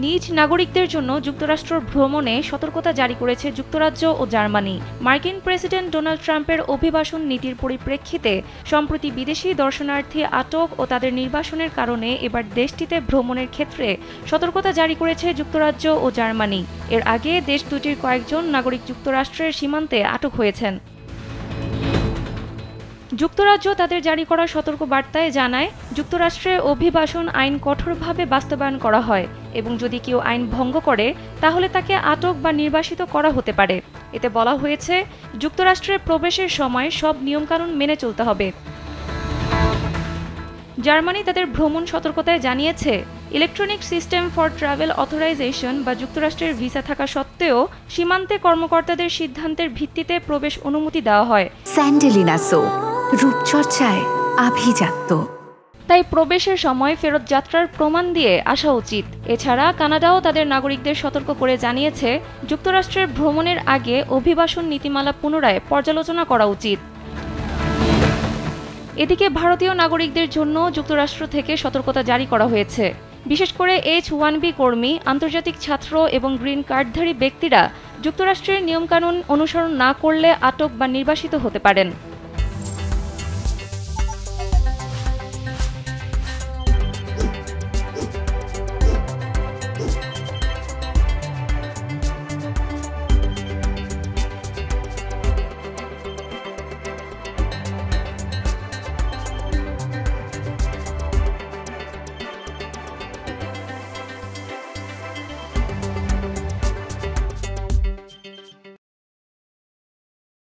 নিজ নাগরিকদের জন্য যুক্তরাষ্ট্র ভ্রমণে সতর্কতা জারি করেছে যুক্তরাজ্য ও জার্মানি। মার্কিন প্রেসিডেন্ট ডোনাল্ড ট্রাম্পের অভিবাসন নীতির পরিপ্রেক্ষিতে সম্প্রতি বিদেশি দর্শনার্থী আটক ও তাদের নির্বাসনের কারণে এবার দেশটিতে ভ্রমণের ক্ষেত্রে সতর্কতা জারি করেছে যুক্তরাজ্য ও জার্মানি। এর আগে দেশ দুটির কয়েকজন নাগরিক যুক্তরাষ্ট্রের সীমান্তে আটক হয়েছেন। যুক্তরাজ্য তাদের জারি করা সতর্ক বার্তায় জানায়, যুক্তরাষ্ট্রে অভিবাসন আইন কঠোরভাবে বাস্তবায়ন করা হয় এবং যদি কেউ আইন ভঙ্গ করে তাহলে তাকে আটক বা নির্বাসিত করা হতে পারে। এতে বলা হয়েছে, যুক্তরাষ্ট্রে প্রবেশের সময় সব নিয়মকানুন মেনে চলতে হবে। জার্মানি তাদের ভ্রমণ সতর্কতায় জানিয়েছে, electronic system for travel authorisation বা যুক্তরাষ্ট্রের ভিসা থাকা সত্ত্বেও সীমান্তে কর্মকর্তাদের সিদ্ধান্তের ভিত্তিতে প্রবেশ অনুমতি দেওয়া হয়। স্যান্ডেলিনা সো, রূপচর্চায় আভিজাত্য। তাই প্রবেশের সময় ফেরত যাত্রার প্রমাণ দিয়ে আসা উচিত। এছাড়া কানাডাও তাদের নাগরিকদের সতর্ক করে জানিয়েছে, যুক্তরাষ্ট্রের ভ্রমণের আগে অভিবাসন নীতিমালা পুনরায় পর্যালোচনা করা উচিত। এদিকে ভারতীয় নাগরিকদের জন্য যুক্তরাষ্ট্র থেকে সতর্কতা জারি করা হয়েছে। বিশেষ করে H-1B কর্মী, আন্তর্জাতিক ছাত্র এবং গ্রিন কার্ডধারী ব্যক্তিরা যুক্তরাষ্ট্রের নিয়মকানুন অনুসরণ না করলে আটক বা নির্বাসিত হতে পারেন।